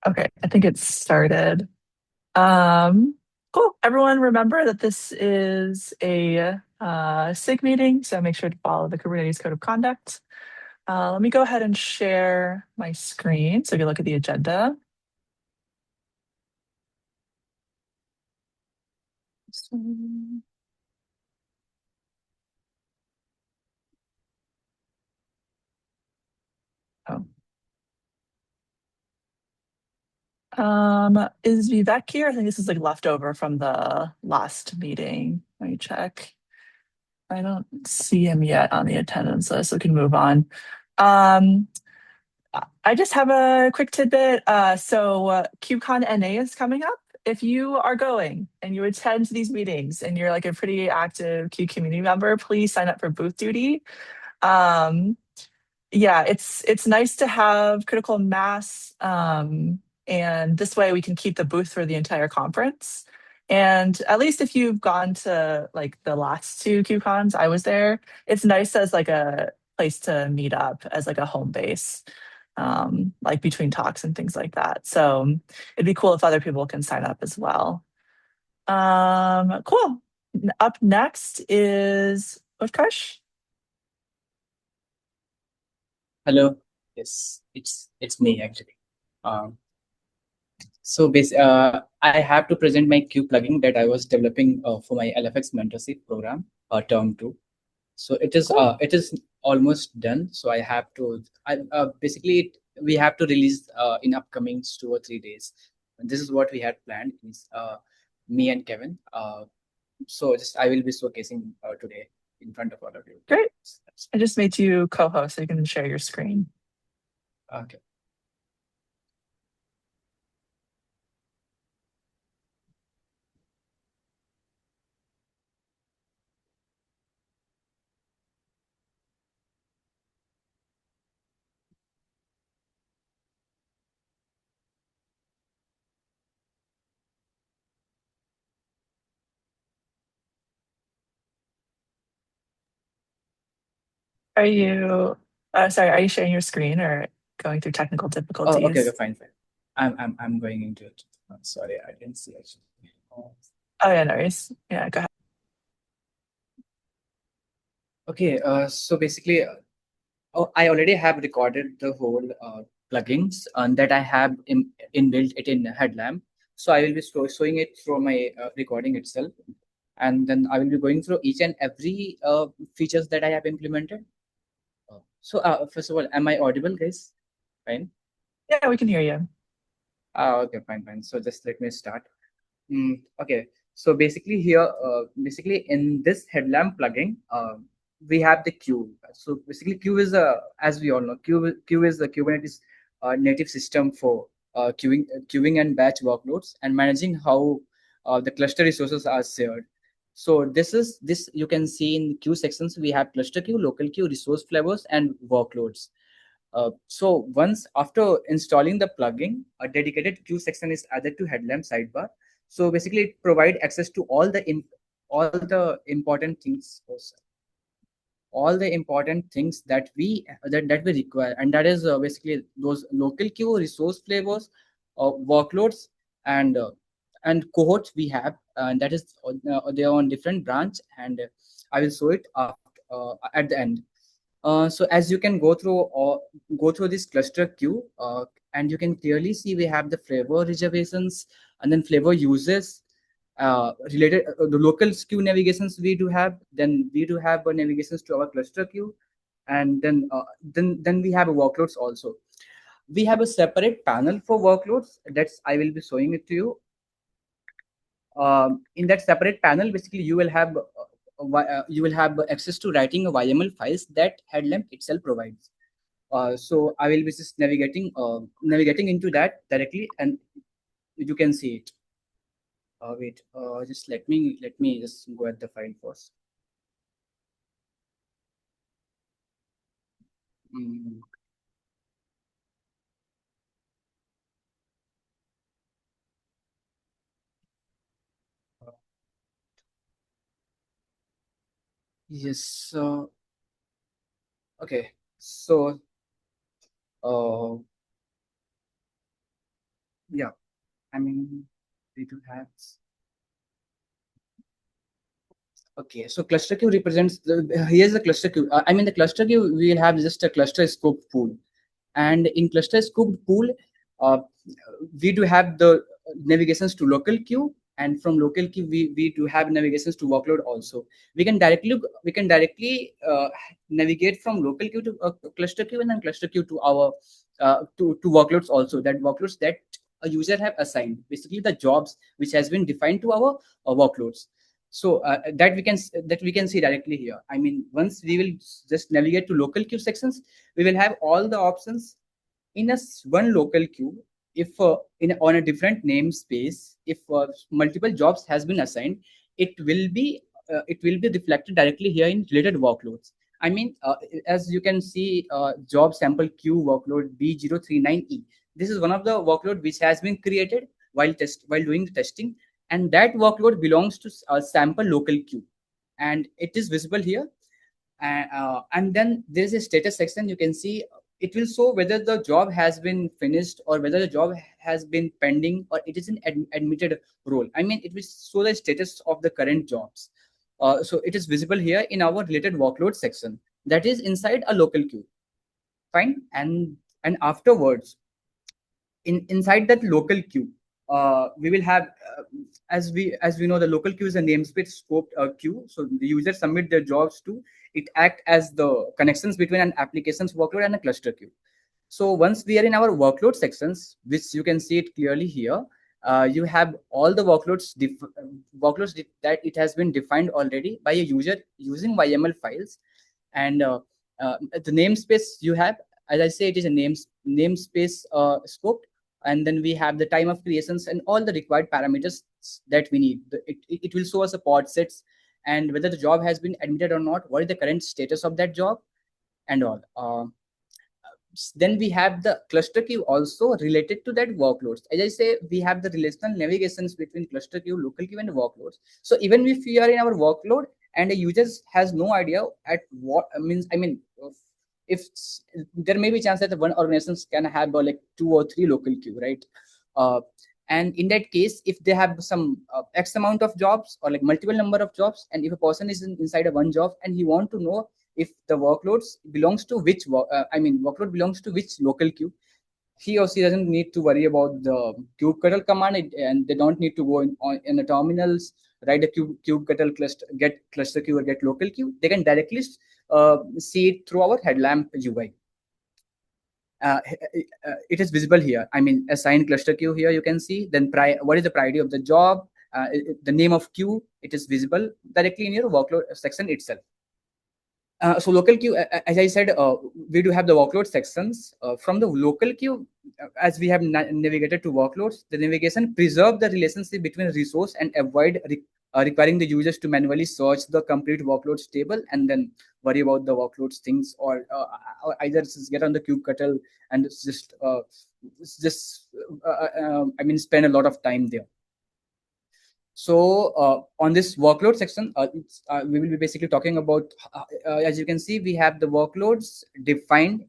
Okay, I think it started. Um, cool. Everyone remember that this is a SIG meeting, so make sure to follow the Kubernetes Code of Conduct. Let me go ahead and share my screen so you can look at the agenda. So- Oh. Is Vivek here? I think this is like leftover from the last meeting. Let me check. I don't see him yet on the attendance list, so we can move on. Um, I just have a quick tidbit. KubeCon NA is coming up. If you are going and you attend these meetings and you're like a pretty active Q community member, please sign up for booth duty. Um, yeah, it's nice to have critical mass, and this way we can keep the booth for the entire conference. And at least if you've gone to like the last two QCons, I was there. It's nice as like a place to meet up as like a home base, like between talks and things like that. So it'd be cool if other people can sign up as well. Cool. Up next is Utkarsh. Hello. Yes, it's me actually. Um, I have to present my Q plugin that I was developing for my LFX mentorship program, term two. So Cool. it is almost done. So I have to. We have to release in upcoming 2 or 3 days. And this is what we had planned. Is me and Kevin. So just I will be showcasing today in front of all of you. Great. That's I just made you co-host so you can share your screen. okay. Are you sharing your screen or going through technical Oh, okay, okay, difficulties? fine, fine. I'm going into it. Sorry, I didn't see actually. Oh, Oh, yeah, no worries. Yeah, go ahead. okay, so basically, oh, I already have recorded the whole plugins and that I have inbuilt it in Headlamp. So I will be showing it through my recording itself, and then I will be going through each and every features that I have implemented. First of all, am I audible, guys? Fine. Yeah, we can hear you. Okay, fine, fine. So just let me start. Okay, so basically here, basically in this headlamp plugin, we have the queue. So basically, queue is as we all know, queue is the Kubernetes native system for queuing and batch workloads and managing how the cluster resources are shared. So this you can see in queue sections. We have cluster queue, local queue, resource flavors, and workloads. So once after installing the plugin, a dedicated queue section is added to headlamp sidebar. So basically, it provide access to all the important things, all the important things that we require, and that is basically those local queue, resource flavors, workloads, and uh, and cohorts we have, and that is they are on different branch, and I will show it at the end. So as you can go through this cluster queue, and you can clearly see we have the flavor reservations and then flavor uses related the local queue navigations we do have. Then we do have navigations to our cluster queue, and then we have workloads also. We have a separate panel for workloads. That's I will be showing it to you. In that separate panel, basically you will have access to writing a YML files that Headlamp itself provides. So I will be just navigating into that directly, and you can see it. Wait, just let me just go at the file first. Mm, yes. Okay. So uh, Yeah, I mean, we do have. Okay, so cluster queue represents here's the cluster queue. I mean, the cluster queue, we will have just a cluster scope pool. And in cluster scoped pool, uh, we do have the navigations to local queue, and from local queue, we do have navigations to workload also. We can directly navigate from local queue to cluster queue, and then cluster queue to our to workloads also. That workloads that a user have assigned, basically the jobs which has been defined to our workloads. So that we can see directly here. I mean, once we will just navigate to local queue sections, we will have all the options in one local queue. If on a different namespace, if multiple jobs has been assigned, it will be reflected directly here in related workloads. I mean, as you can see, job sample queue workload B039E. This is one of the workload which has been created while doing the testing, and that workload belongs to a sample local queue, and it is visible here. And then there is a status section. You can see it will show whether the job has been finished or whether the job has been pending or it is in admitted role. I mean, it will show the status of the current jobs. So it is visible here in our related workload section, that is inside a local queue. Fine. And afterwards, inside that local queue, we will have, as we know, the local queue is a namespace scoped queue. So the users submit their jobs to it, act as the connections between an application's workload and a cluster queue. So once we are in our workload sections, which you can see it clearly here, you have all the that it has been defined already by a user using YML files. And the namespace you have, as I say, it is a namespace scope. And then we have the time of creations and all the required parameters that we need. It will show us a pod sets and whether the job has been admitted or not, what is the current status of that job, and all. Then we have the cluster queue also related to that workloads. As I say, we have the relational navigations between cluster queue, local queue, and workloads. So even if we are in our workload and a user has no idea at what means, I mean, if there may be chance that one organizations can have like 2 or 3 local queue, right? uh, and in that case, if they have some x amount of jobs or like multiple number of jobs, and if a person is inside a one job and he want to know if the workloads belongs to which workload belongs to which local queue, he or she doesn't need to worry about the kubectl command, and they don't need to go in the terminals, write a kubectl cluster, get cluster queue or get local queue. They can directly see it through our headlamp UI. It is visible here. I mean, assign cluster queue here. You can see then what is the priority of the job, the name of queue. It is visible directly in your workload section itself. So local queue, as I said, we do have the workload sections. From the local queue, as we have navigated to workloads, the navigation preserve the relationship between resource and avoid requiring the users to manually search the complete workloads table and then worry about the workloads things, or either just get on the kubectl and just I mean, spend a lot of time there. So on this workload section, we will be basically talking about, as you can see, we have the workloads defined,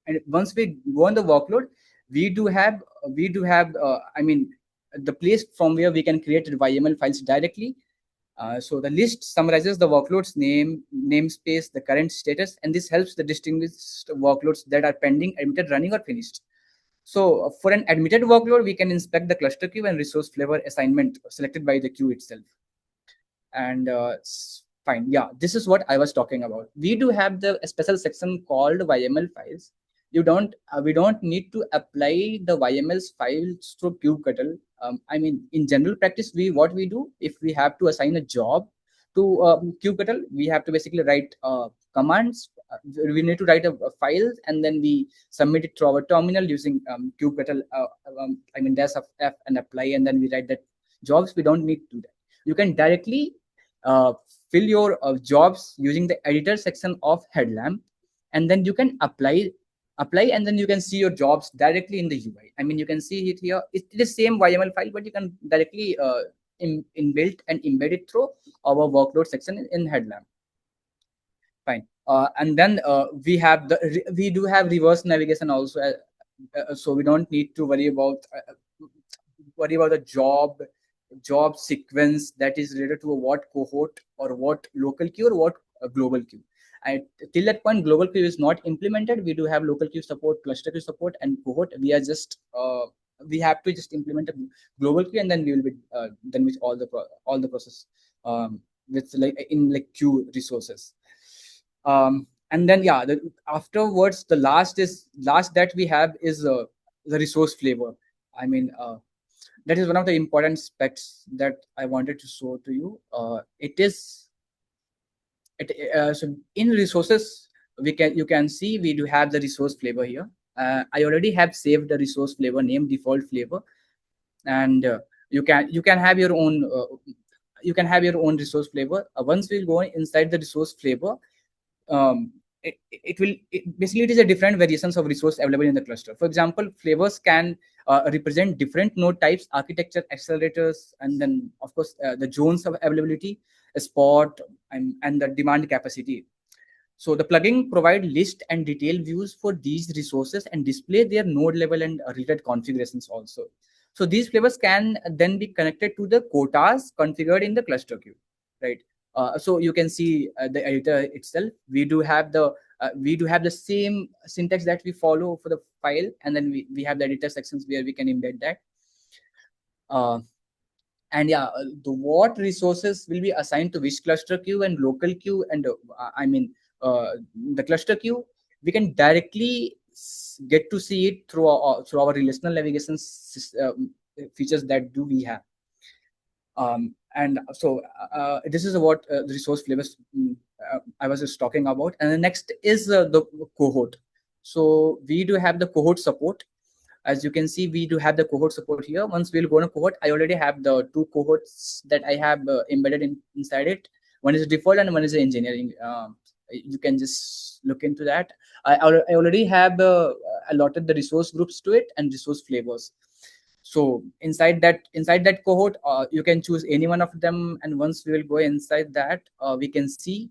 and once we go on the workload, we do have I mean, the place from where we can create YML files directly. So the list summarizes the workload's name, namespace, the current status, and this helps the distinguish workloads that are pending, admitted, running, or finished. So for an admitted workload, we can inspect the cluster queue and resource flavor assignment selected by the queue itself. And fine, yeah, this is what I was talking about. We do have the special section called YML files. We don't need to apply the YML files through kubectl. I mean, in general practice, what we do, if we have to assign a job to kubectl, we have to basically write commands. We need to write a file, and then we submit it to our terminal using kubectl. I mean, dash of f and apply, and then we write that jobs. We don't need to do that. You can directly uh, fill your jobs using the editor section of headlamp, and then you can apply, and then you can see your jobs directly in the UI. I mean, you can see it here. It is same YML file, but you can directly inbuilt and embed it through our workload section in headlamp. Fine. And then we do have reverse navigation also. So we don't need to worry about worry about the job sequence that is related to a what cohort or what local queue or what global queue. And till that point, global queue is not implemented. We do have local queue support, cluster queue support, and cohort. We have to just implement a global queue, and then we will be done with all the process with like in like queue resources. And then yeah, afterwards the last that we have is the resource flavor. I mean, that is one of the important aspects that I wanted to show to you. So in resources, you can see we do have the resource flavor here. I already have saved the resource flavor name default flavor, and you can have your own resource flavor. Once we'll go inside the resource flavor, basically it is a different variations of resource available in the cluster. For example, flavors can represent different node types, architecture, accelerators, and then of course the zones of availability, a spot, and the demand capacity. So the plugin provide list and detailed views for these resources and display their node level and related configurations also. So these flavors can then be connected to the quotas configured in the cluster queue, right? So you can see the editor itself. We do have the same syntax that we follow for the file, and then we have the editor sections where we can embed that. Uh, and yeah, the what resources will be assigned to which cluster queue and local queue, and I mean the cluster queue, we can directly get to see it through our relational navigation features that do we have. And so this is what the resource flavors I was just talking about. And the next is the cohort. So we do have the cohort support. As you can see, we do have the cohort support here. Once we'll go to cohort, I already have the two cohorts that I have embedded inside it. One is default and one is engineering. You can just look into that. I already have allotted the resource groups to it and resource flavors. So inside that cohort, you can choose any one of them, and once we will go inside that, we can see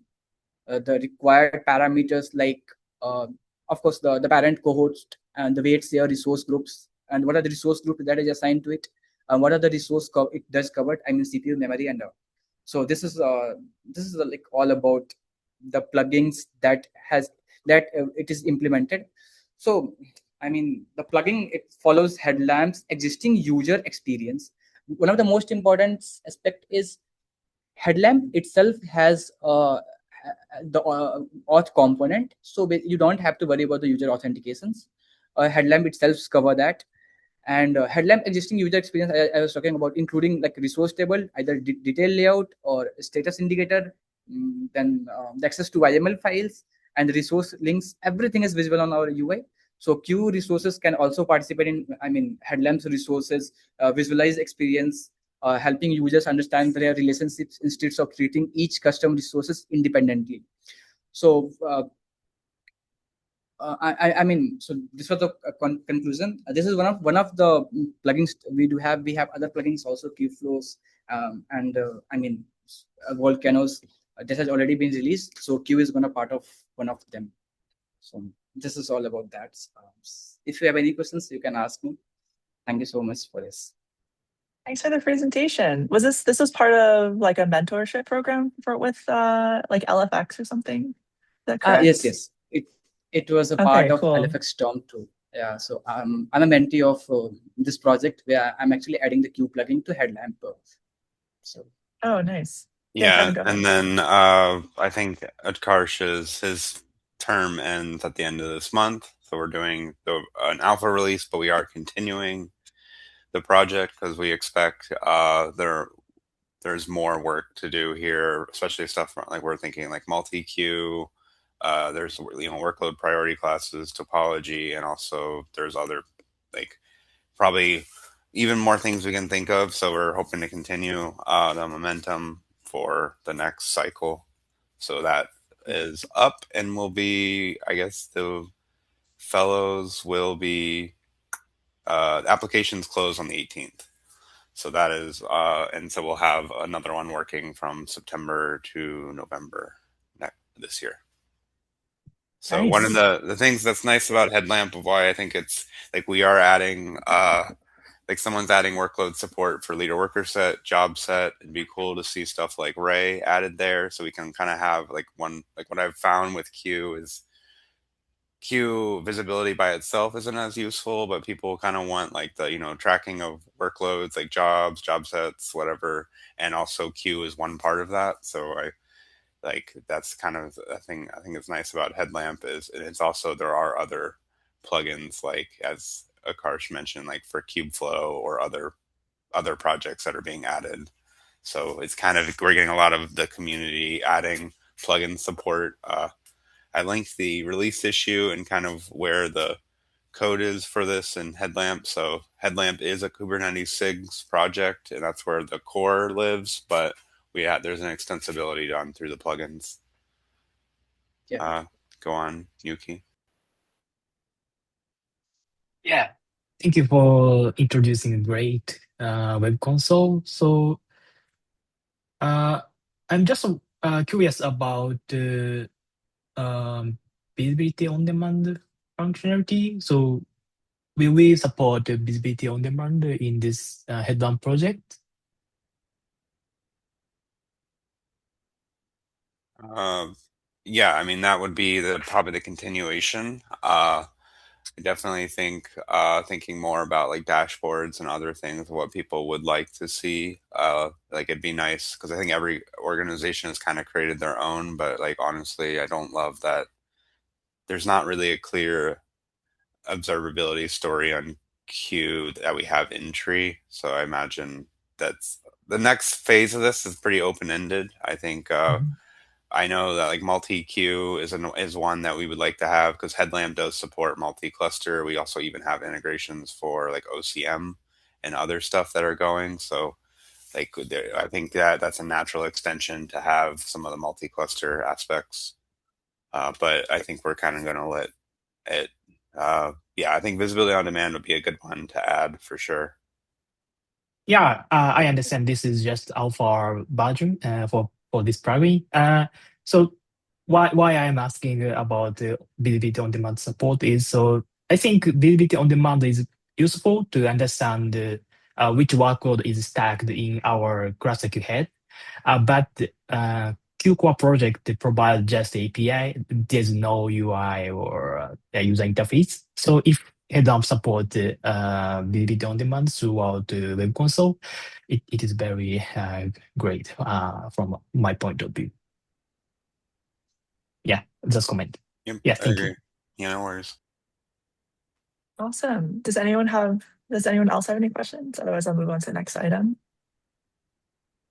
the required parameters like of course the parent cohorts and the weights their resource groups, and what are the resource groups that is assigned to it, and what are the it does covered, I mean CPU, memory, and so this is like all about the plugins that it is implemented. So I mean, the plugin, it follows Headlamp's existing user experience. One of the most important aspect is Headlamp itself has the auth component, so you don't have to worry about the user authentications. Headlamp itself cover that, and Headlamp existing user experience I was talking about, including like resource table, either detail layout or status indicator, then the access to YML files and the resource links. Everything is visible on our UI. So queue resources can also participate in, I mean, Headlamp's resources, visualize experience, helping users understand their relationships instead of treating each custom resources independently. So I mean, so this was the conclusion. This is one of the plugins we do have. We have other plugins also, Qflows, and I mean, Volcanoes. This has already been released, so Q is gonna part of one of them. So this is all about that. If you have any questions, you can ask me. Thank you so much for this. Thanks for the presentation. Was this was part of like a mentorship program for with like LFX or something? Is that Yes, correct? yes. It was a part Okay, of cool. LFX Storm 2. Yeah, so I'm a mentee of this project where I'm actually adding the Q plugin to Headlamp. So Oh, nice. Yeah, Yeah, Kevin, go and ahead. then I think Utkarsh's his term ends at the end of this month, so we're doing an alpha release, but we are continuing the project because we expect there's more work to do here, especially stuff like we're thinking like multi queue. There's workload priority classes, topology, and also there's other like probably even more things we can think of. So we're hoping to continue the momentum for the next cycle. So that is up and will be, I guess, the fellows will be applications close on the 18th. So that is, and so we'll have another one working from September to November this year. So one of Nice. the things that's nice about Headlamp of why I think it's like we are adding like someone's adding workload support for leader worker set, job set. It'd be cool to see stuff like Ray added there, so we can kind of have like one, like what I've found with Q is Q visibility by itself isn't as useful, but people kind of want like the, tracking of workloads, like jobs, job sets, whatever. And also Q is one part of that. So I like that's kind of a thing I think is nice about Headlamp is it's also there are other plugins like as Akarsh mentioned, like for Kubeflow or other projects that are being added. So it's kind of we're getting a lot of the community adding plugin support. I linked the release issue and kind of where the code is for this in Headlamp. So Headlamp is a Kubernetes SIGs project, and that's where the core lives. But there's an extensibility done through the plugins. Yeah. Uh, Go on, Yuki. Yeah. Thank you for introducing a great web console. So uh, I'm just curious about the visibility on demand functionality. So will we support the visibility on demand in this headlamp project? Uh, yeah, I mean that would be probably the continuation. I definitely think thinking more about like dashboards and other things, what people would like to see. Like it'd be nice because I think every organization has kind of created their own, but like honestly, I don't love that there's not really a clear observability story on Q that we have in tree. So I imagine that's the next phase of this is pretty open ended. I think Mhm. I know that like multi queue is one that we would like to have because Headlamp does support multi cluster. We also even have integrations for like OCM and other stuff that are going. So I think that's a natural extension to have some of the multi cluster aspects. But I think we're kind of going to let it. Yeah, I think visibility on demand would be a good one to add for sure. Yeah, I understand this is just alpha version for this plugin. So why I'm asking about visibility on demand support is so I think visibility on demand is useful to understand which workload is stacked in our cluster head. But QCore project provides just API. There's no UI or user interface. So if head-up support visibility on demand throughout the web console, it is very great from my point of view. Yeah, just comment. Yep, Yeah, I thank you. agree. Yeah, no worries. Awesome. Does anyone else have any questions? Otherwise, I'll move on to the next item.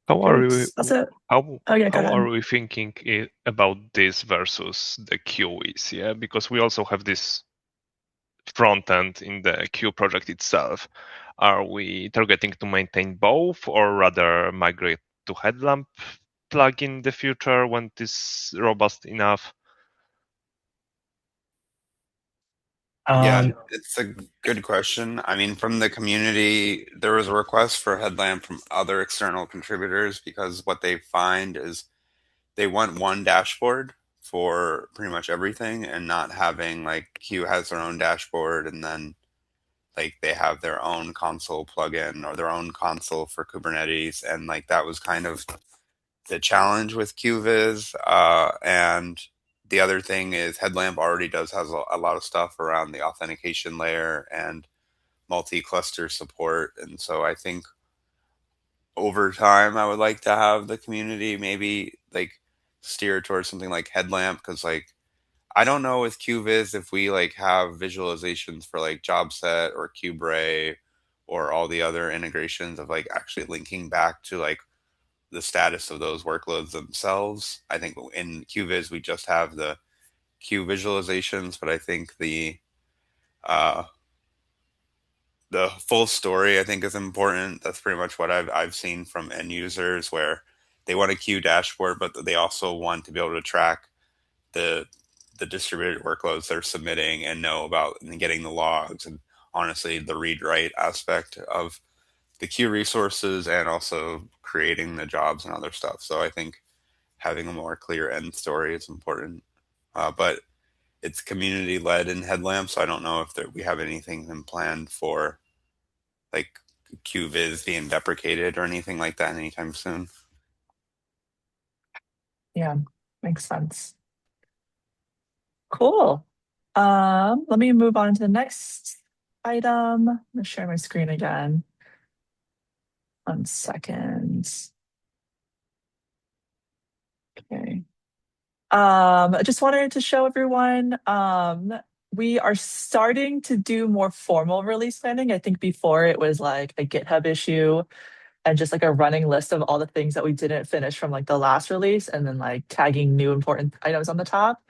How are we? Great. Also, How oh yeah, go how are ahead. we thinking about this versus the QEs? Yeah, because we also have this front end in the Q project itself. Are we targeting to maintain both, or rather migrate to Headlamp plugin in the future when it is robust enough? Yeah, Um, it's a good question. I mean, from the community, there was a request for Headlamp from other external contributors because what they find is they want one dashboard for pretty much everything and not having like Q has their own dashboard and then like they have their own console plugin or their own console for Kubernetes. And like that was kind of the challenge with QViz. And the other thing is Headlamp already has a lot of stuff around the authentication layer and multi-cluster support. And so I think over time I would like to have the community maybe like steer towards something like Headlamp because like I don't know with QViz if we like have visualizations for like JobSet or Kubray or all the other integrations of like actually linking back to like the status of those workloads themselves. I think in QViz we just have the Q visualizations, but I think uh, the full story I think is important. That's pretty much what I've seen from end users where they want a Q dashboard, but they also want to be able to track the the distributed workloads they're submitting and know about and getting the logs and honestly the read write aspect of the Q resources and also creating the jobs and other stuff. So I think having a more clear end story is important. But it's community led in Headlamp, so I don't know if we have anything planned for like QViz being deprecated or anything like that anytime soon. Yeah, makes sense. Cool. Let me move on to the next item. I'm gonna share my screen again. 1 second. Okay. I just wanted to show everyone, we are starting to do more formal release planning. I think before it was like a GitHub issue and just like a running list of all the things that we didn't finish from like the last release and then like tagging new important items on the top.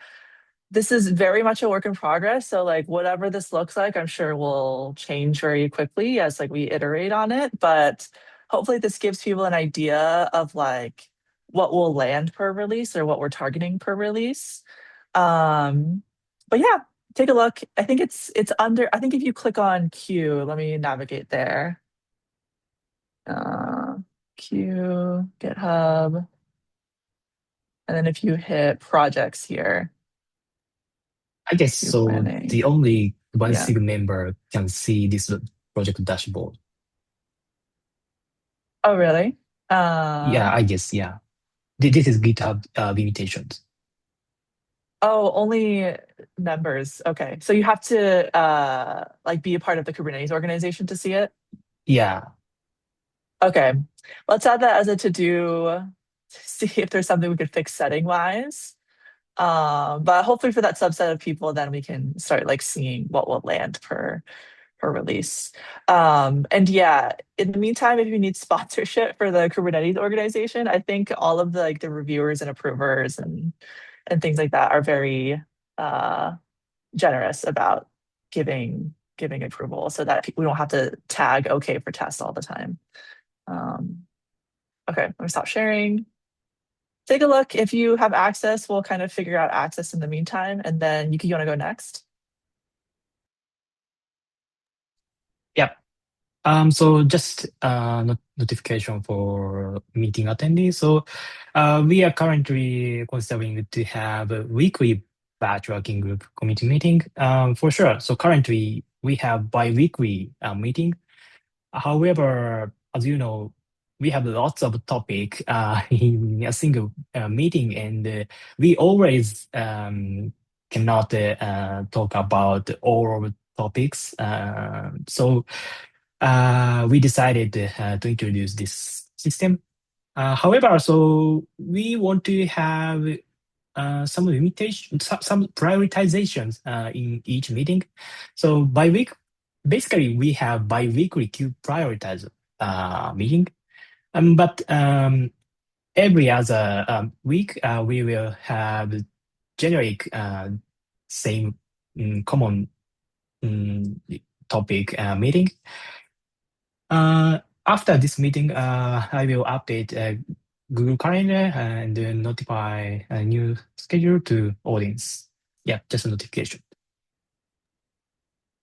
This is very much a work in progress. So like whatever this looks like, I'm sure will change very quickly as like we iterate on it. But hopefully this gives people an idea of like what will land per release or what we're targeting per release. But yeah, take a look. I think it's under, I think if you click on Q, let me navigate there. Uh, Q, GitHub. And then if you hit projects here, I guess Q so. planning. The only one Yeah. SIG member can see this project dashboard. Oh, really? Yeah, I guess, yeah. This is GitHub limitations. Oh, only members. Okay. So you have to like be a part of the Kubernetes organization to see it? Yeah. Okay. Let's add that as a to-do to see if there's something we could fix setting wise. But hopefully for that subset of people, then we can start like seeing what will land per release. And yeah, in the meantime, if you need sponsorship for the Kubernetes organization, I think all of the like the reviewers and approvers and things like that are very generous about giving approval so that we don't have to tag okay for test all the time. Okay, let me stop sharing. Take a look. If you have access, we'll kind of figure out access in the meantime, and then you want to go next? Yep. So just notification for meeting attendees. So we are currently considering to have a weekly batch working group committee meeting for sure. So currently we have bi-weekly meeting. However, as you know, we have lots of topic in a single meeting, and we always cannot talk about all topics. So we decided to introduce this system. However, so we want to have some limitation, some prioritizations in each meeting. So by week, basically we have bi-weekly queue prioritize meeting. But every other week we will have generic same common topic meeting. After this meeting, I will update Google Calendar and notify a new schedule to audience. Yeah, just a notification.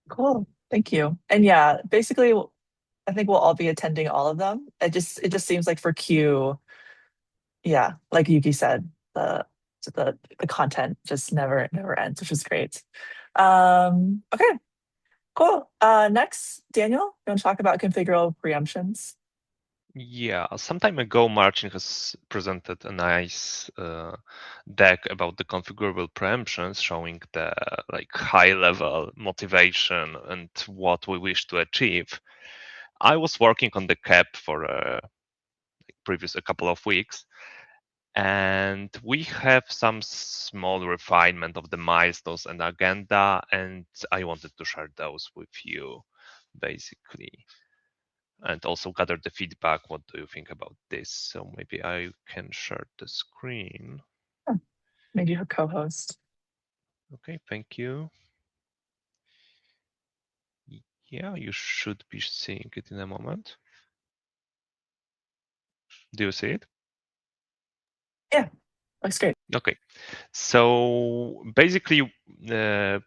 Cool. Thank you. And yeah, basically, I think we'll all be attending all of them. It just seems like for Q, yeah, like Yuki said, the content just never ends, which is great. Okay, cool. Next, Daniel, you want to talk about configurable preemptions? Yeah, some time ago, Marcin has presented a nice deck about the configurable preemptions, showing the like high-level motivation and what we wish to achieve. I was working on the cap for a couple of weeks, and we have some small refinement of the milestones and agenda, and I wanted to share those with you, basically, and also gather the feedback. What do you think about this? So maybe I can share the screen. Maybe a co-host. Okay, thank you. Yeah, you should be seeing it in a moment. Do you see it? Yeah, looks great. Okay, so basically,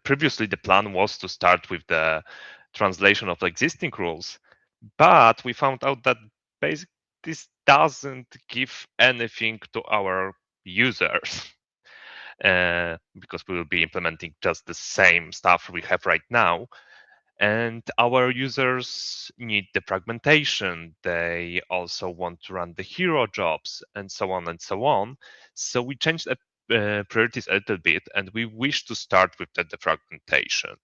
previously the plan was to start with the translation of existing rules, but we found out that basically this doesn't give anything to our users because we will be implementing just the same stuff we have right now. And our users need the fragmentation. They also want to run the hero jobs and so on and so on. So we changed priorities a little bit, and we wish to start with the defragmentation.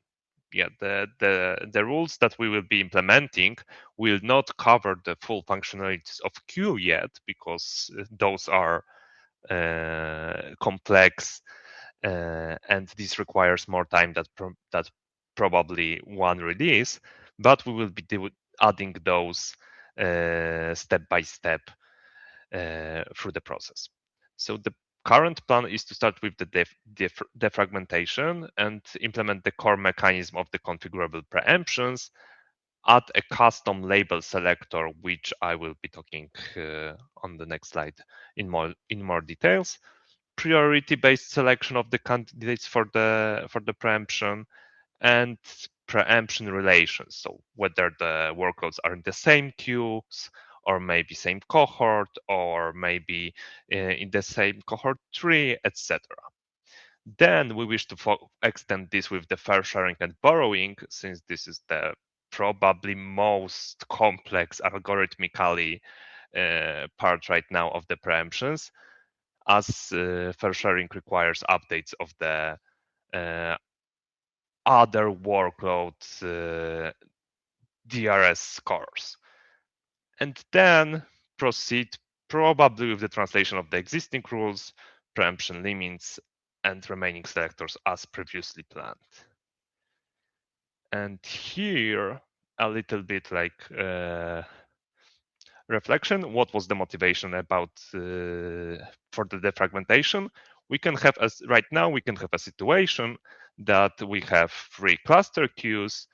Yeah, the rules that we will be implementing will not cover the full functionalities of queue yet, because those are complex, and this requires more time that probably one release. But we will be adding those step by step through the process. So the current plan is to start with the defragmentation and implement the core mechanism of the configurable preemptions, add a custom label selector, which I will be talking on the next slide in more details, priority-based selection of the candidates for the preemption, and preemption relations. So whether the workloads are in the same queues, or maybe same cohort, or maybe in the same cohort tree, etc. Then we wish to extend this with the fair sharing and borrowing, since this is the probably most complex algorithmically part right now of the preemptions, as fair sharing requires updates of the other workloads DRS scores. And then proceed probably with the translation of the existing rules, preemption limits, and remaining selectors as previously planned. And here, a little bit like reflection, what was the motivation about for the defragmentation? We can have, right now, we can have a situation that we have 3 cluster queues.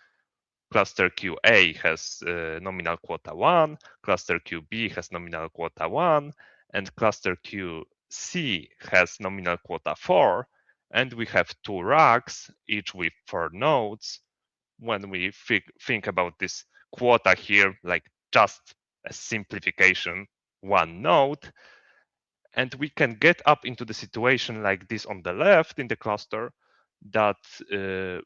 Cluster QA has nominal quota 1, cluster QB has nominal quota 1, and cluster QC has nominal quota 4. And we have 2 racks, each with 4 nodes. When we think about this quota here, like just a simplification, 1 node, and we can get up into the situation like this on the left in the cluster, that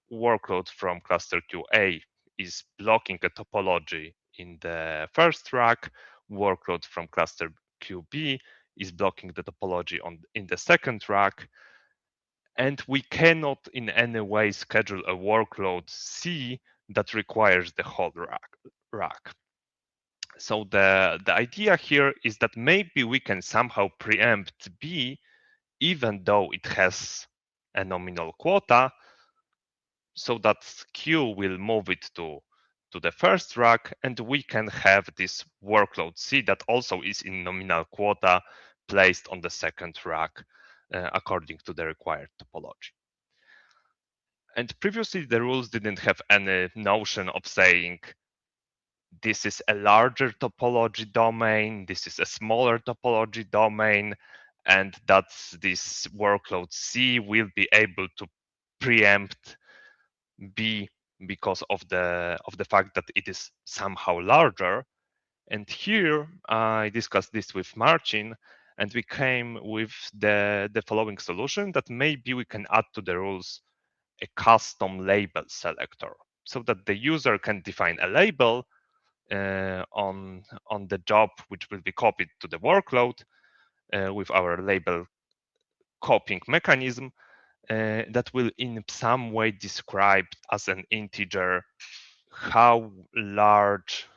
workload from cluster QA is blocking a topology in the first rack, workload from cluster QB is blocking the topology in the second rack, and we cannot in any way schedule a workload C that requires the whole rack. So the idea here is that maybe we can somehow preempt B, even though it has a nominal quota, so that Q will move it to the first rack, and we can have this workload C that also is in nominal quota placed on the second rack according to the required topology. And previously, the rules didn't have any notion of saying this is a larger topology domain, this is a smaller topology domain, and that this workload C will be able to preempt B because of the fact that it is somehow larger. And here I discussed this with Marcin, and we came with the following solution, that maybe we can add to the rules a custom label selector, so that the user can define a label on the job which will be copied to the workload with our label copying mechanism that will in some way describe as an integer how large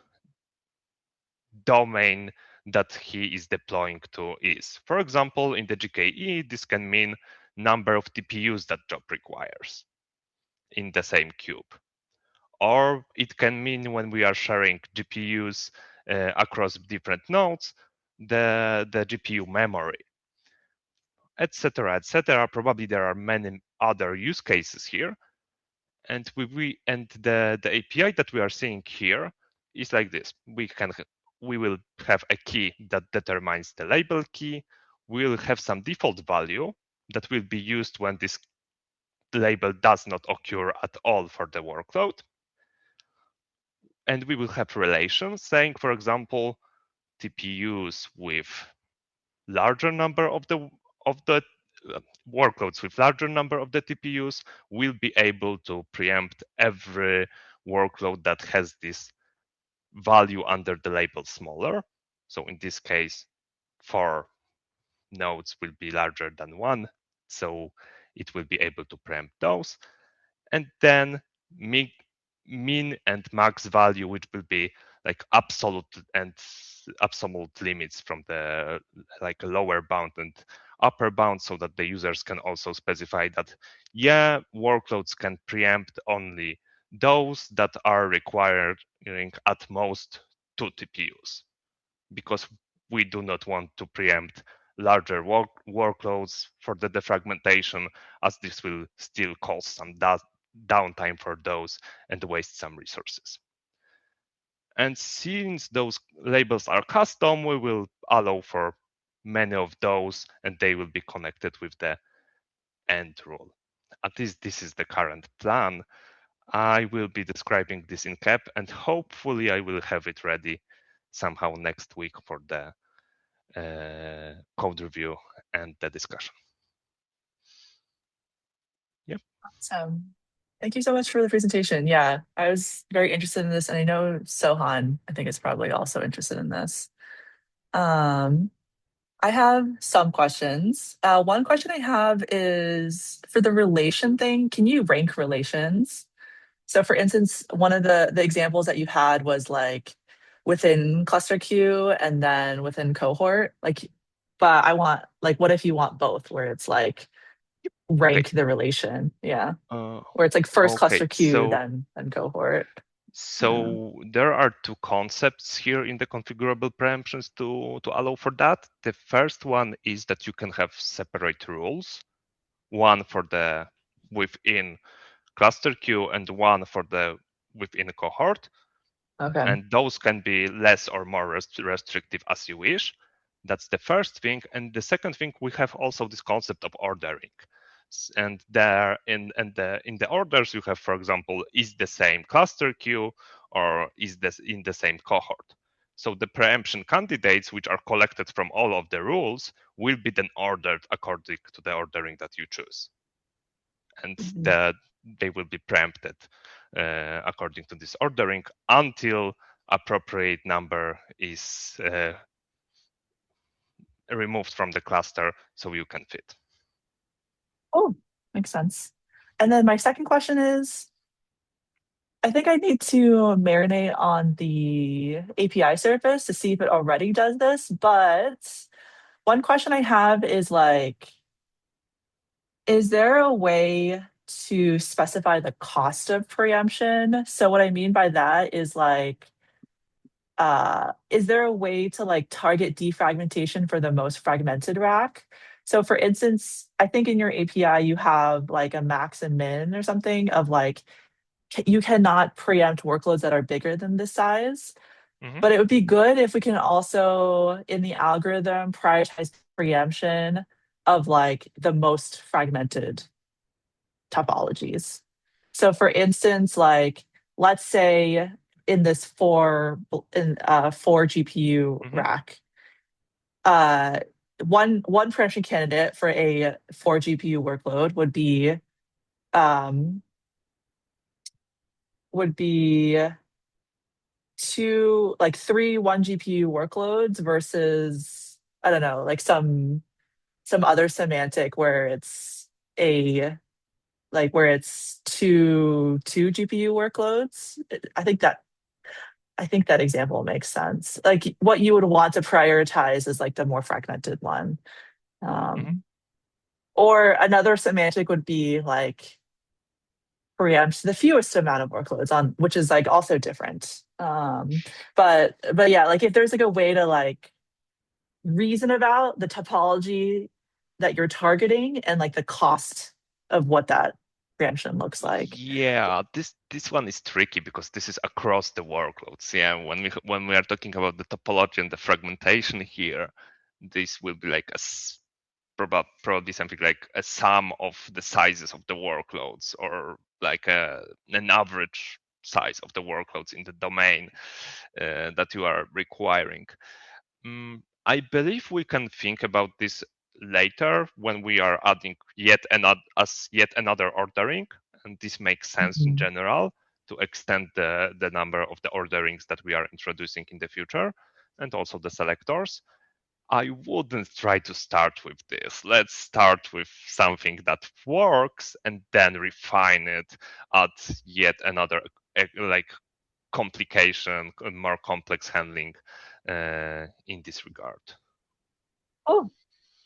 domain that he is deploying to is. For example, in the GKE, this can mean number of TPUs that job requires in the same cube. Or it can mean, when we are sharing GPUs across different nodes, the GPU memory, etc., etc. Probably there are many other use cases here. And the API that we are seeing here is like this. We will have a key that determines the label key. We'll have some default value that will be used when this label does not occur at all for the workload. And we will have relations saying, for example, TPUs with larger number of the workloads with larger number of the TPUs will be able to preempt every workload that has this value under the label smaller. So in this case, 4 nodes will be larger than 1, so it will be able to preempt those. And then min and max value, which will be like absolute limits from the like lower bound and upper bound, so that the users can also specify that, yeah, workloads can preempt only those that are requiring at most 2 TPUs, because we do not want to preempt larger workloads for the defragmentation, as this will still cause some downtime for those and waste some resources. And since those labels are custom, we will allow for many of those, and they will be connected with the end rule. At least this is the current plan. I will be describing this in CAP, and hopefully I will have it ready somehow next week for the code review and the discussion. Yeah. Awesome. Thank you so much for the presentation. Yeah, I was very interested in this, and I know Sohan, I think, is probably also interested in this. I have some questions. One question I have is for the relation thing, can you rank relations? So for instance, one of the examples that you had was like within cluster queue and then within cohort. Like, but I want like, what if you want both, where it's like rank the relation? Yeah. Where it's like first Okay, cluster queue, then cohort. So there are 2 concepts here in the configurable preemptions to allow for that. The first one is that you can have separate rules, one for the within cluster queue and one for the within a cohort. Okay. And those can be less or more restrictive as you wish. That's the first thing. And the second thing, we have also this concept of ordering. And there in the orders, you have, for example, is the same cluster queue or is this in the same cohort. So the preemption candidates, which are collected from all of the rules, will be then ordered according to the ordering that you choose. And they will be preempted according to this ordering until appropriate number is removed from the cluster so you can fit. Oh, makes sense. And then my second question is, I think I need to marinate on the API surface to see if it already does this. But one question I have is like, is there a way to specify the cost of preemption? So what I mean by that is like, is there a way to like target defragmentation for the most fragmented rack? So for instance, I think in your API, you have like a max and min or something of like, you cannot preempt workloads that are bigger than this size. But it would be good if we can also, in the algorithm, prioritize preemption of like the most fragmented topologies. So for instance, like let's say in this four GPU rack, one preemption candidate for a 4 GPU workload would be three 1 GPU workloads versus, I don't know, like some other semantic where it's two GPU workloads. I think that example makes sense. Like what you would want to prioritize is like the more fragmented one. Or another semantic would be like preempt the fewest amount of workloads on, which is like also different. But yeah, like if there's like a way to like reason about the topology that you're targeting and like the cost of what that preemption looks like. Yeah, this one is tricky because this is across the workloads. Yeah, when we are talking about the topology and the fragmentation here, this will be like probably something like a sum of the sizes of the workloads, or like an average size of the workloads in the domain that you are requiring. I believe we can think about this later when we are adding yet another ordering, and this makes sense in general. to extend the number of the orderings that we are introducing in the future, and also the selectors. I wouldn't try to start with this. Let's start with something that works and then refine it at yet another like complication, more complex handling in this regard. Oh,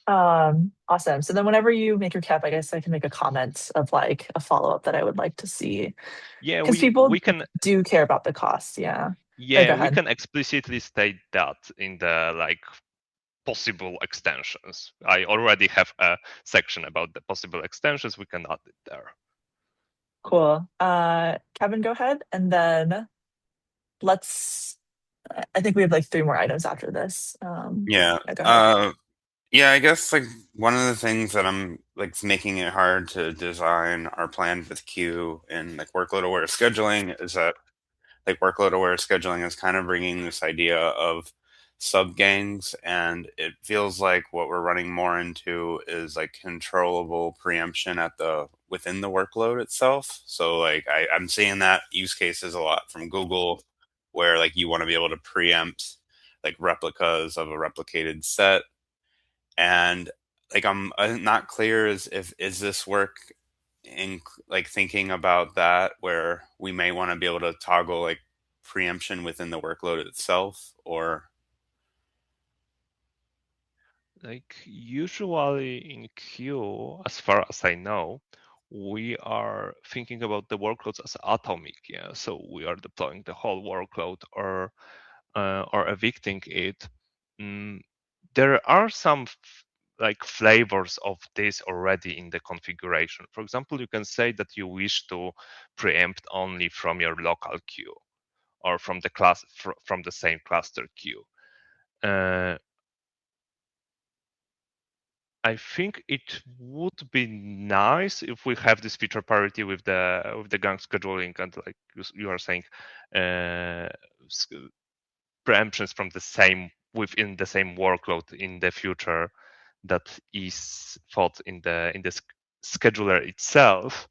awesome. So then whenever you make your cap, I guess I can make a comment of like a follow-up that I would like to see. Yeah, Because people we can do care about the cost, yeah. yeah, Go we ahead. can explicitly state that in the like possible extensions. I already have a section about the possible extensions. We can add it there. Cool. Kevin, go ahead. And then I think we have like 3 more items after this. Yeah. Go ahead. Yeah, I guess like one of the things that I'm like making it hard to design our plan with queue and like workload aware scheduling is that like workload aware scheduling is kind of bringing this idea of sub gangs, and it feels like what we're running more into is like controllable preemption at the within the workload itself. So like I'm seeing that use cases a lot from Google where like you want to be able to preempt like replicas of a replicated set. And like I'm not clear as if is this work in like thinking about that where we may want to be able to toggle like preemption within the workload itself, or like usually in queue, as far as I know, we are thinking about the workloads as atomic. Yeah, so we are deploying the whole workload or evicting it. Mm, there are some like flavors of this already in the configuration. For example, you can say that you wish to preempt only from your local queue or from the class from the same cluster queue. I think it would be nice if we have this feature parity with the gang scheduling and like you are saying, preemptions from the same within the same workload in the future that is thought in the scheduler itself.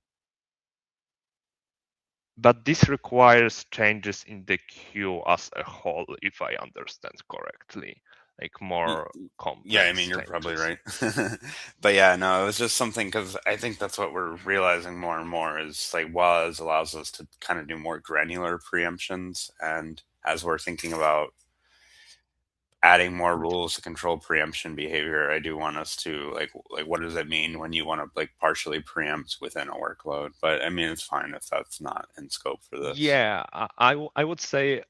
But this requires changes in the queue as a whole, if I understand correctly, like more yeah, I mean complex you're probably changes. right. But yeah, no, it was just something because I think that's what we're realizing more and more is like WAS allows us to kind of do more granular preemptions, and as we're thinking about adding more rules to control preemption behavior, I do want us to like what does it mean when you want to like partially preempt within a workload? But I mean, it's fine if that's not in scope for this. Yeah, I would say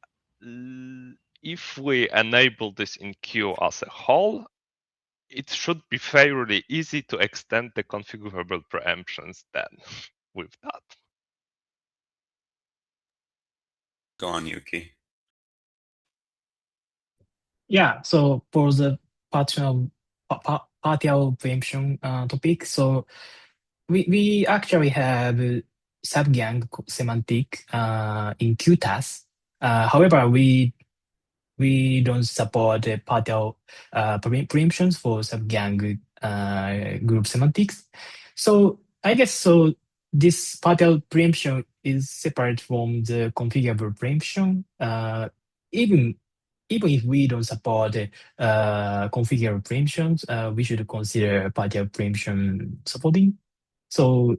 if we enable this in queue as a whole, it should be fairly easy to extend the configurable preemptions then with that. Go on, Yuki. Yeah, so for the partial preemption topic, so we actually have subgang semantic in QTAS. However, we don't support the partial preemptions for subgang group semantics. So I guess so this partial preemption is separate from the configurable preemption. Even if we don't support configurable preemptions, we should consider partial preemption supporting. So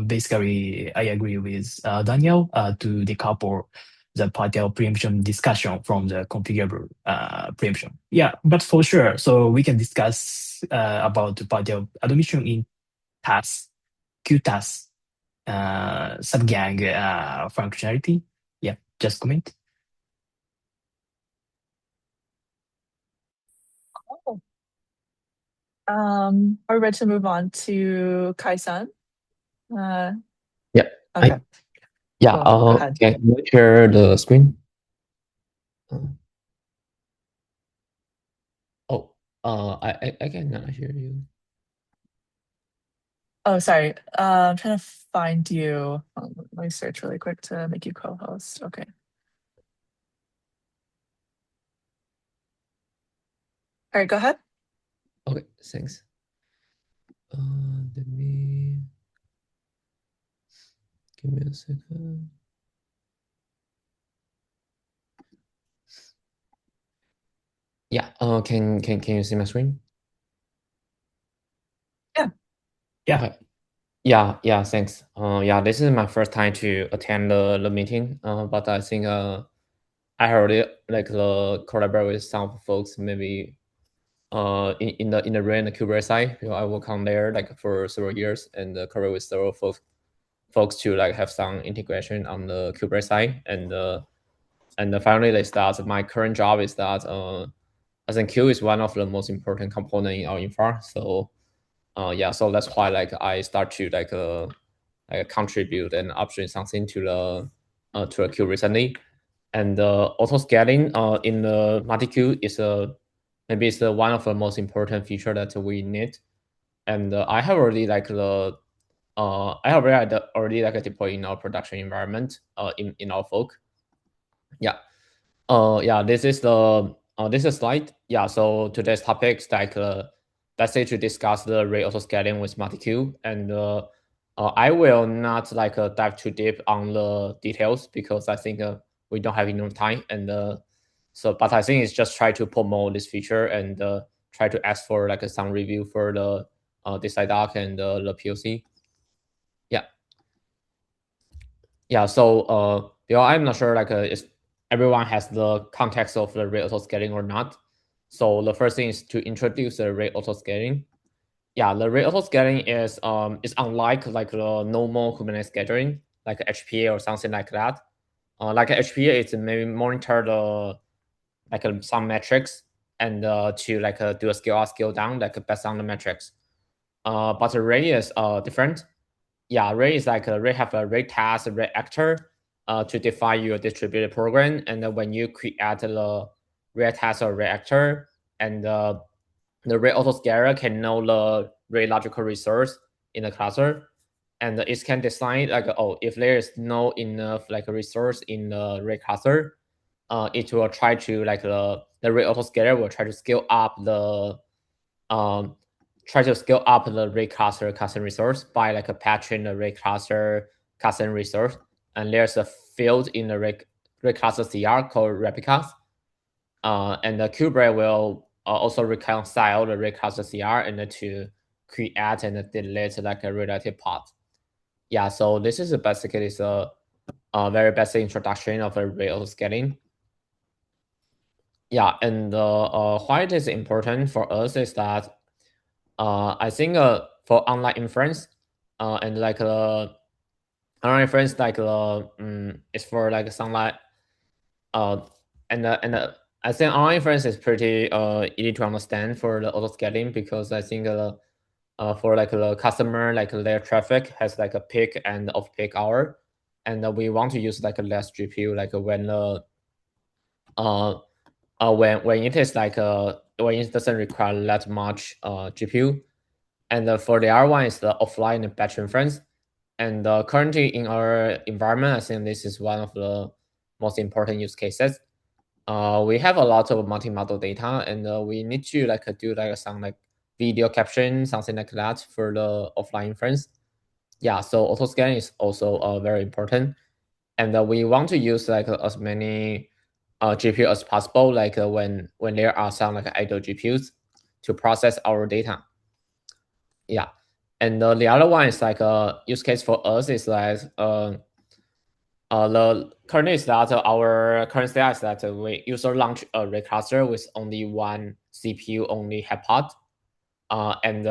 basically, I agree with Daniel to decouple the partial preemption discussion from the configurable preemption. Yeah, but for sure, so we can discuss about the partial admission in TAS, QTAS, subgang functionality. Yeah, just comment. Oh. Are we ready to move on to Kai-san? Yeah. Okay. Yeah. Cool. Go ahead. Can you share the screen? I cannot hear you. Oh, sorry. I'm trying to find you. Let me search really quick to make you co-host. Okay. All right, go ahead. Okay, thanks. Let me give me a second. Yeah. Can you see my screen? Yeah. Yeah. Okay. Yeah. Thanks. Yeah. This is my first time to attend the meeting. But I think I already collaborate with some folks maybe in the Ray and the Kubernetes side. I work on there for several years and collaborate with several folks to have some integration on the Kubernetes side and finally they start. My current job is that I think Q is one of the most important component in our infra. So yeah, so that's why I start to contribute and upstream something to the queue recently. And auto scaling in the multi queue is maybe it's one of the most important feature that we need. And I have already I have already deployed in our production environment in our folk. Yeah. Yeah, this is the this is slide. Yeah, so today's topic is let's say to discuss the rate auto scaling with multi-queue, and I will not dive too deep on the details because I think we don't have enough time, and but I think it's just try to promote this feature and try to ask for some review for the this doc and the POC. Yeah. Yeah, so I'm not sure if everyone has the context of the rate auto scaling or not. So the first thing is to introduce the rate auto scaling. Yeah, the rate auto scaling is unlike the normal Kubernetes scheduling, like HPA or something like that. Like HPA, it's maybe monitor the some metrics and to do a scale up, scale down, based on the metrics. But the Ray is different. Yeah, Ray is Ray have a Ray task, a Ray actor to define your distributed program. And when you create the Ray task or Ray actor, and the Ray autoscaler can know the Ray logical resource in the cluster. And it can decide if there is no enough resource in the Ray cluster, it will try to the Ray autoscaler will try to scale up the Ray cluster custom resource by patching the Ray cluster custom resource. And there's a field in the Ray cluster CR called replicas. And the Kubernetes will also reconcile the Ray cluster CR and to create and delete a relative path. Yeah, so this is basically a very basic introduction of the Ray auto scaling. Yeah, and why it is important for us is that I think for online inference and online inference it's for some and I think online inference is pretty easy to understand for the auto scaling because I think for the customer their traffic has a peak and off peak hour, and we want to use less GPU when it is when it doesn't require that much GPU. And for the other one is the offline and batch inference. And currently in our environment, I think this is one of the most important use cases. We have a lot of multi-model data, and we need to do some video caption, something like that for the offline inference. Yeah, so auto scaling is also very important, and we want to use as many GPU as possible, when there are some idle GPUs to process our data. Yeah, and the other one is a use case for us is the current is that our current state is that we user launch a Ray cluster with only one CPU only head pod, and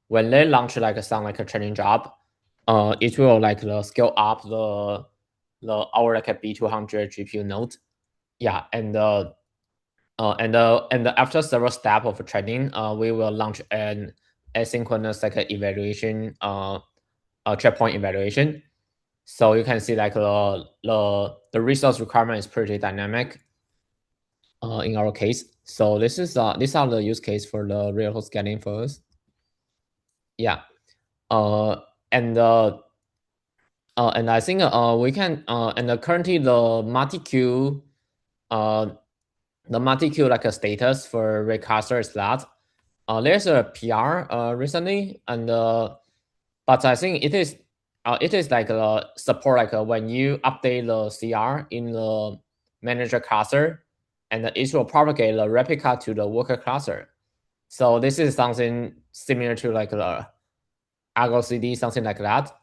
when they launch some a training job, it will scale up our B200 GPU node. Yeah, and after several steps of training, we will launch an asynchronous evaluation, checkpoint evaluation. So you can see the resource requirement is pretty dynamic in our case. So these are the use case for the real scaling for us. Yeah, and I think we can and currently the multi-queue status for Raycaster is that there's a PR recently, and but I think it is support when you update the CR in the manager cluster, and it will propagate the replica to the worker cluster. So this is something similar to like the Argo CD, something like that.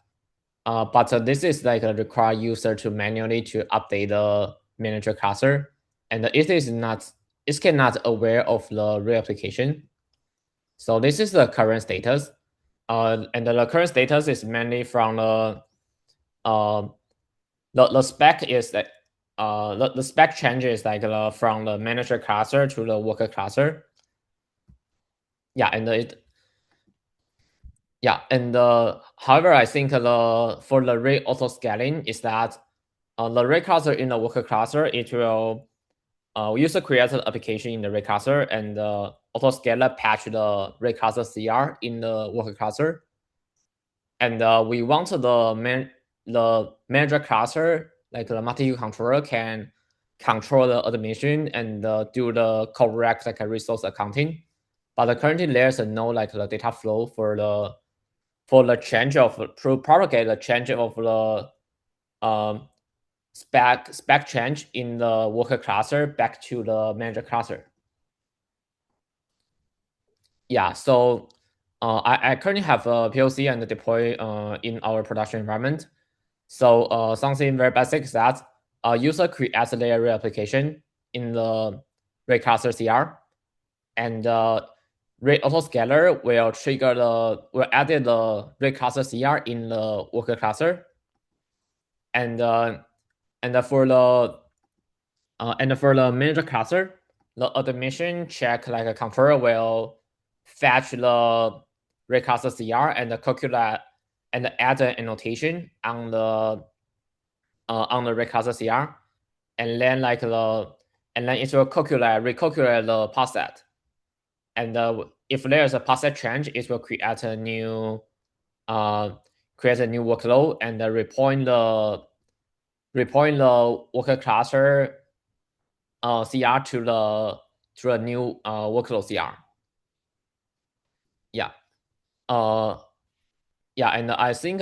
But this is like require user to manually to update the manager cluster, and it cannot aware of the real application. So this is the current status, and the current status is mainly from the spec is that the spec changes like from the manager cluster to the worker cluster. Yeah, and however, I think for the rate auto scaling is that the rate cluster in the worker cluster, it will user create an application in the rate cluster and auto scaler patch the rate cluster CR in the worker cluster. And we want the manager cluster, like the multi controller, can control the admission and do the correct like resource accounting. But currently there's no like the data flow for the change of to propagate the change of the spec change in the worker cluster back to the manager cluster. Yeah, so I currently have a POC and deploy in our production environment. So something very basic is that user creates their real application in the rate cluster CR, and rate autoscaler will add the rate cluster CR in the worker cluster, and for the manager cluster, the admission check like a controller will fetch the rate cluster CR and calculate and add an annotation on the rate cluster CR, and then it will recalculate the path set. And if there's a path set change, it will create a new workload and repoint the worker cluster CR to a new workload CR. Yeah. Yeah, and I think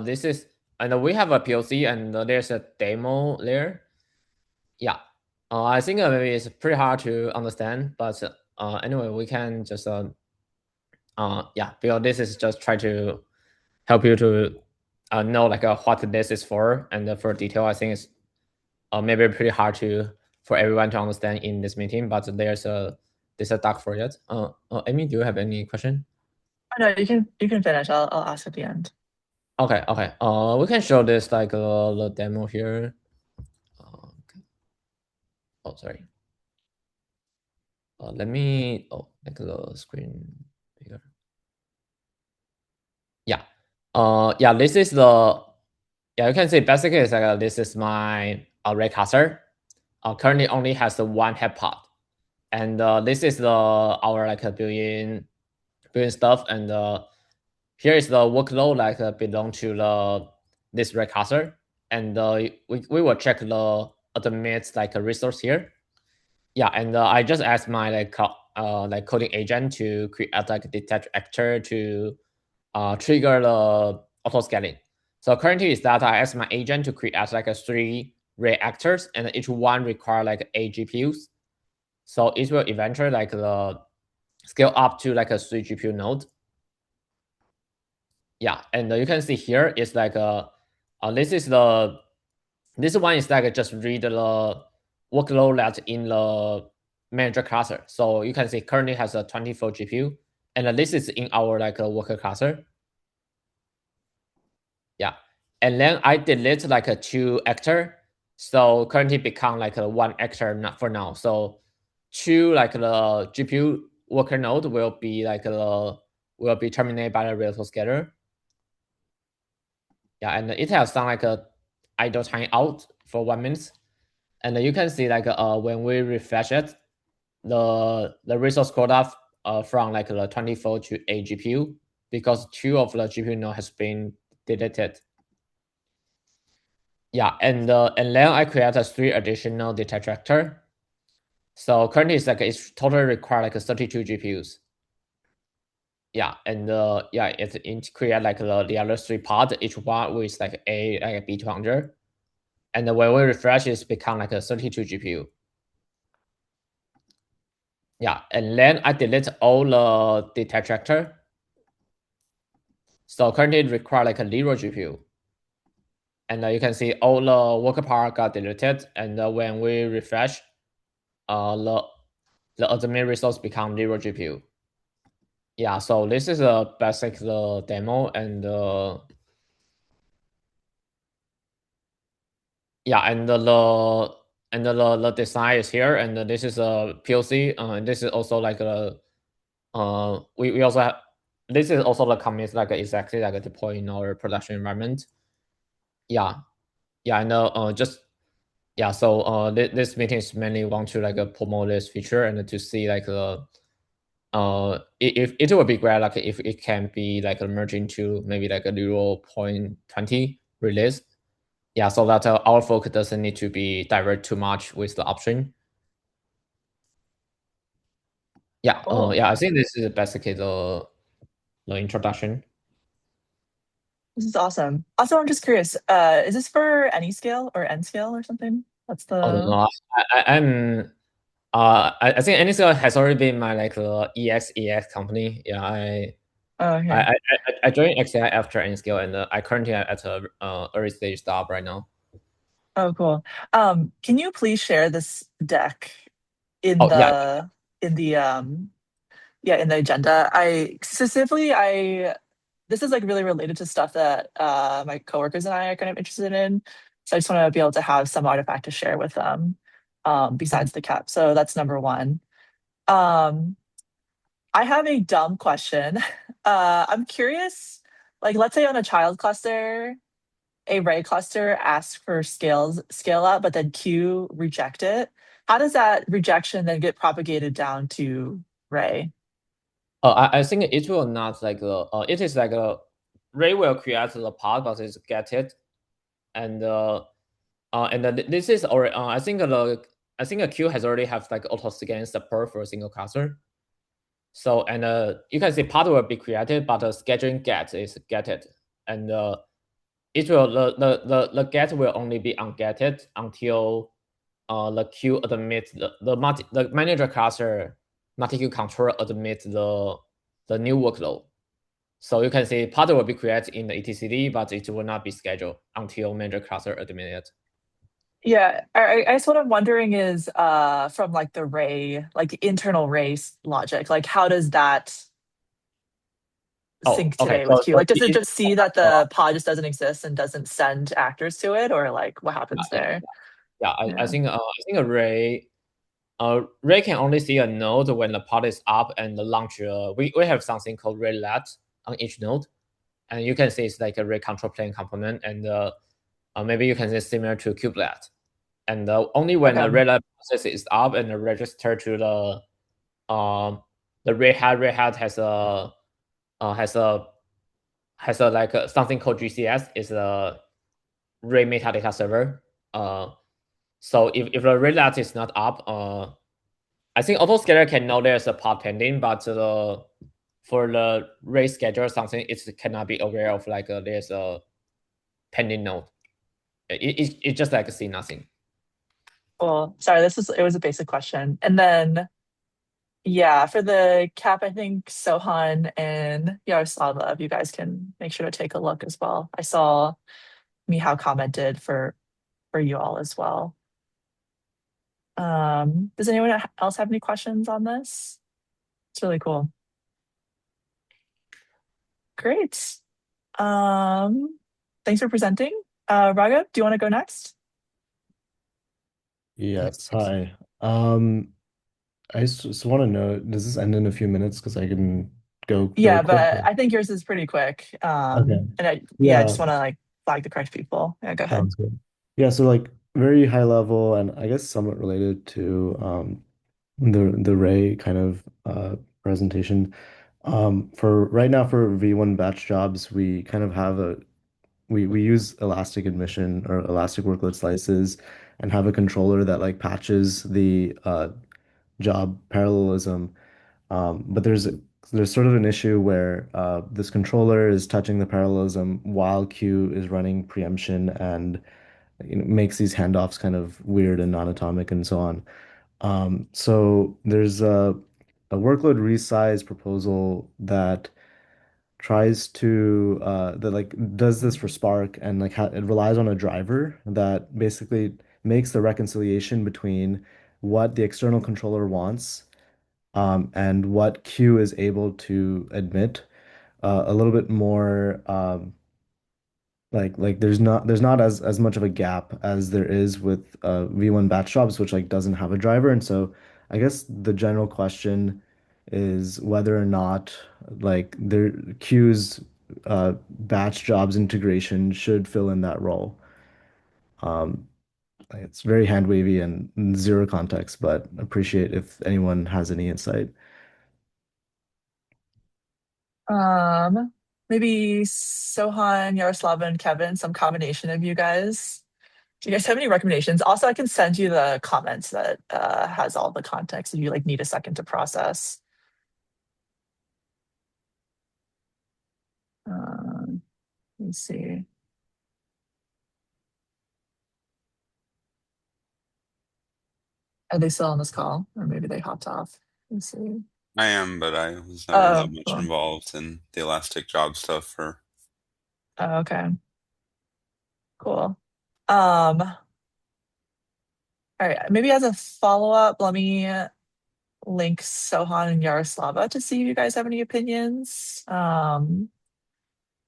this is, and we have a POC and there's a demo there. Yeah. I think maybe it's pretty hard to understand, but anyway, we can just yeah, because this is just try to help you to know like what this is for, and for detail, I think it's maybe pretty hard for everyone to understand in this meeting. But there's a doc for it. Amy, do you have any question? No, you can finish. I'll ask at the end. Okay. We can show this like the demo here. Okay. Oh, sorry. Let me make the screen bigger. Yeah. Yeah. This is you can see basically it's like this is my array cluster. Currently only has the one head pod, and this is our like built-in stuff, and here is the workload like belong to this array cluster, and we will check the admits like a resource here. Yeah, and I just asked my like coding agent to create like a detach actor to trigger the auto scaling. So currently is that I asked my agent to create like a 3 reactors, and each one require like 8 GPUs. So it will eventually like the scale up to like a 3 GPU node. Yeah, and you can see here is like this one is like just read the workload that in the manager cluster. So you can see currently has a 24 GPU, and this is in our like a worker cluster. Yeah, and then I delete like a 2 actor, so currently become like a 1 actor not for now. So 2 like the GPU worker node will be terminated by the real scaler. Yeah, and it has some like a idle time out for 1 minute, and you can see like when we refresh it, the resource quota from like the 24 to 8 GPU, because 2 of the GPU node has been deleted. Yeah, and then I create a 3 additional detach actor. So currently it's totally require like 32 GPUs. Yeah, and yeah, it create like the other 3 pods, each one with like a B200. And when we refresh, it's become like a 32 GPU. Yeah, and then I delete all the detector. So currently it require like a 0 GPU. And you can see all the worker part got deleted. And when we refresh, the admin resource become 0 GPU. Yeah, so this is a basic demo, and yeah, and the design is here, and this is a POC. And this is also like a we also have, this is also the commits like exactly like deploy in our production environment. Yeah, yeah, and just yeah. So this meeting is mainly want to like promote this feature and to see like if it would be great like if it can be like merged into maybe like a 0.20 release. Yeah, so that our focus doesn't need to be divert too much with the option. Yeah, Cool. yeah, I think this is basically the introduction. This is awesome. Also, I'm just curious, is this for any scale or n scale or something? That's Oh no, the no, I'm I think Aniscale has already been my like EX company. Yeah, oh, okay. I joined XAI after Aniscale, and I currently at a early stage startup right now. Oh, cool. Can you please share this deck in Oh yeah, the agenda? I specifically this is like really related to stuff that my coworkers and I are kind of interested in. So I just want to be able to have some artifact to share with them besides the cap. So that's number one. Um, I have a dumb question. I'm curious, like let's say on a child cluster, a Ray cluster asks for scale up, but then Q reject it. How does that rejection then get propagated down to Ray? I think it will not like it is like Ray will create the pod, but it's get it, and this is already I think a queue has already have like auto scan support for a single cluster. So and you can see pod will be created, but the scheduling get is getted, and it will the get will only be ungetted until the queue admit the manager cluster multi-queue controller admit the new workload. So you can see pod will be created in the etcd, but it will not be scheduled until manager cluster admit it. Yeah, I guess what I'm wondering is from like the Ray, like the internal Ray logic, like how does that Oh, sync okay. today with Q? Like does it It, just see that the pod just doesn't exist and doesn't send actors to it, or like what happens yeah, there? yeah. Yeah. I think Ray can only see a node when the pod is up and the launch. We have something called Raylet on each node, and you can see it's like a Ray control plane component, and maybe you can say similar to kubelet. And only when the Okay. Raylet process is up and register to the Ray hat has a like something called GCS is a Ray metadata server. So if the Raylet is not up, I think autoscaler can know there's a pod pending, but for the Ray schedule something, it cannot be aware of like there's a pending node. It just like see nothing. Cool. Sorry, it was a basic question. And then yeah, for the cap, I think Sohan and Yaroslava, if you guys can make sure to take a look as well. I saw Mihao commented for you all as well. Does anyone else have any questions on this? It's really cool. Great. Thanks for presenting. Raghav, do you want to go next? Yes, hi. I just want to know, does this end in a few minutes? Because I can go Yeah, very quick. but I think yours is pretty quick. Okay. And I Yeah, just want to like flag the correct people. Yeah, go ahead. sounds good. Yeah, so like very high level and I guess somewhat related to the Ray kind of presentation. For right now for V1 batch jobs, we kind of have we use elastic admission or elastic workload slices and have a controller that like patches the job parallelism. But there's sort of an issue where this controller is touching the parallelism while Q is running preemption and makes these handoffs kind of weird and non-atomic and so on. So there's a workload resize proposal that tries to that like does this for Spark and like it relies on a driver that basically makes the reconciliation between what the external controller wants and what Q is able to admit a little bit more like there's not as much of a gap as there is with V1 batch jobs, which like doesn't have a driver. And so I guess the general question is whether or not like their Q's batch jobs integration should fill in that role. Um, like, it's very hand wavy and zero context, but appreciate if anyone has any insight. Maybe Sohan, Yaroslava, and Kevin, some combination of you guys. Do you guys have any recommendations? Also, I can send you the comments that has all the context if you like need a second to process. Let's see. Are they still on this call? Or maybe they hopped off. Let's see. I am, but I was never Oh, that much cool. involved in the Elastic job stuff for. Oh, okay. Cool. All right. Maybe as a follow-up, let me link Sohan and Yaroslava to see if you guys have any opinions.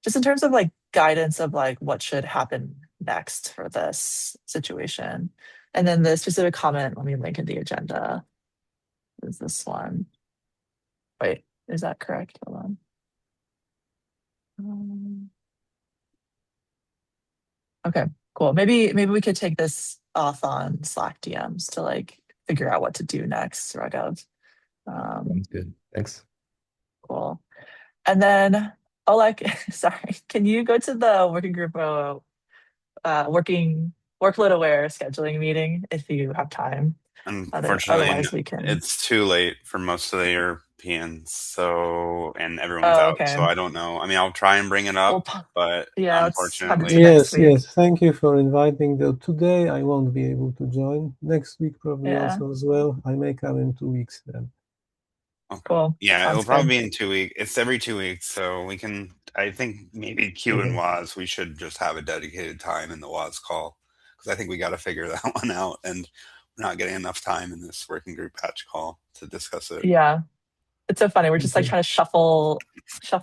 Just in terms of like guidance of like what should happen next for this situation. And then the specific comment, let me link in the agenda, is this one. Wait, is that correct? Hold on. Okay, cool. Maybe we could take this off on Slack DMs to like figure out what to do next, Raghav. Sounds good. Thanks. Cool. And then Oleg, sorry, can you go to the working group working workload aware scheduling meeting if you have time? Unfortunately, Otherwise we can. it's too late for most of the Europeans, so and everyone's Oh, out, okay. so I don't know. I mean, I'll try and bring it Well, up, but yeah, let's punt it to unfortunately, next Yes, week. yes. Thank you for inviting. Though today I won't be able to join. Next week probably Yeah, also as well. I may come in 2 weeks then. okay. cool. Yeah, it'll Sounds probably good. be in 2 weeks. It's every 2 weeks, so we can. I think maybe Q and Okay. Waz, we should just have a dedicated time in the Waz call because I think we got to figure that one out, and we're not getting enough time in this working group patch call to discuss it. Yeah, it's so funny. We're just like Okay. trying to shuffle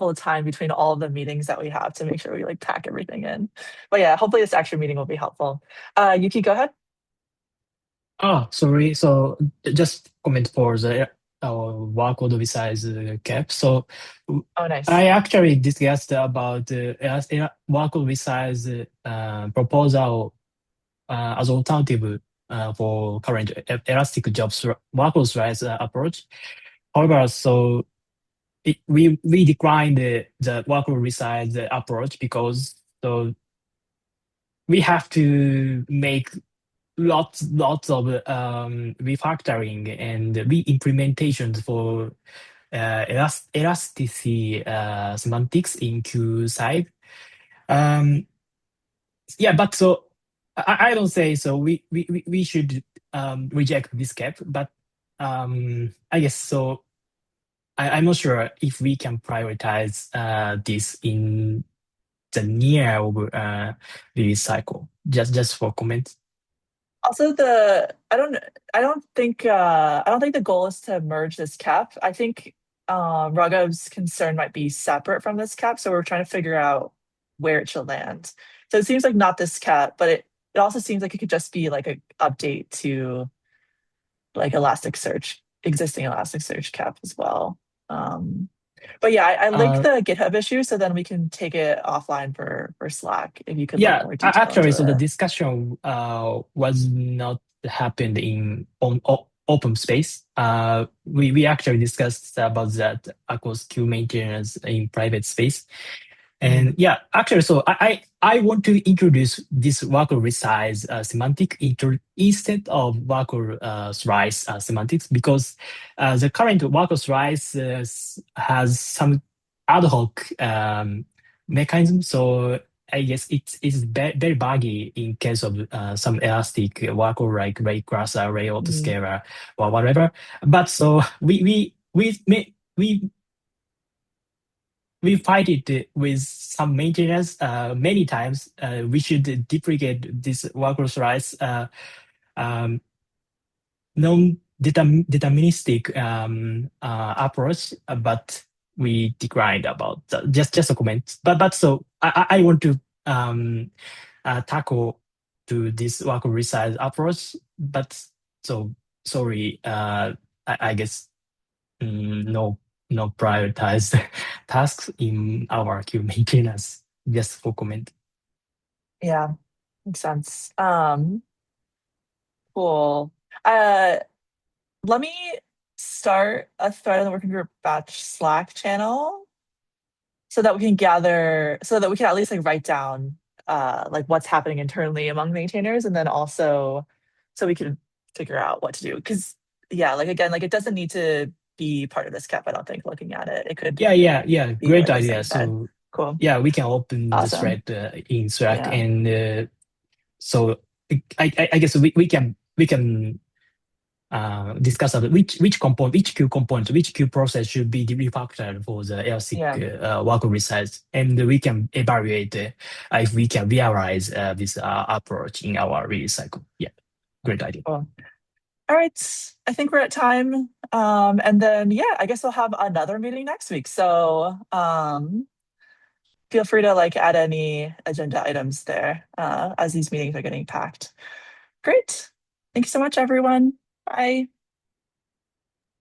the time between all of the meetings that we have to make sure we like pack everything in. But yeah, hopefully this extra meeting will be helpful. Yuki, go ahead. Oh, sorry. So just comment for the workload resize cap. So Oh, nice. I actually discussed about workload resize proposal as alternative for current Elastic Jobs workload rise approach. However, so we declined the workload resize approach because so we have to make lots of refactoring and re-implementations for elasticity semantics in Q side. Yeah, but so I don't say so. We should reject this cap, but I guess so. I'm not sure if we can prioritize this in the near release cycle. Just for comments. Also, I don't think the goal is to merge this cap. I think Raghav's concern might be separate from this cap, so we're trying to figure out where it should land. So it seems like not this cap, but it also seems like it could just be like a update to like Elasticsearch, existing Elasticsearch cap as well. But yeah, I linked the GitHub issue, so then we can take it offline for Slack if you could look Yeah, more detail actually, into so the it. discussion was not happened in open space. We actually discussed about that across Q maintenance in private space. And yeah, actually, so I want to introduce this worker resize semantic instead of worker rise semantics because the current worker rise has some ad hoc mechanism. So I guess it's very buggy in case of some elastic workload like ray cluster, ray autoscaler, or whatever. But so we fight it with some maintenance many times. We should deprecate this workload slice non-deterministic approach, but we declined about that. Just a comment. But so I want to tackle to this workload resize approach. But so sorry. I guess no prioritized tasks in our queue maintenance. Just for comment. Yeah, makes sense. Cool. Let me start a thread in the working group batch Slack channel so that we can at least like write down like what's happening internally among maintainers, and then also so we can figure out what to do. Because yeah, like again, like it doesn't need to be part of this cap, I don't think, looking at it. It could Yeah. be Great where this idea. thing said. So Cool. yeah, we can open the Awesome. thread in Slack, Yeah. and so I guess we can discuss about which component, which queue component, which queue process should be refactored for the LSIC workload resize, and we can evaluate if we can realize this approach in our release cycle. Yeah, great idea. Cool. All right, I think we're at time. And then yeah, I guess we'll have another meeting next week. So feel free to like add any agenda items there as these meetings are getting packed. Great. Thank you so much, everyone. Bye.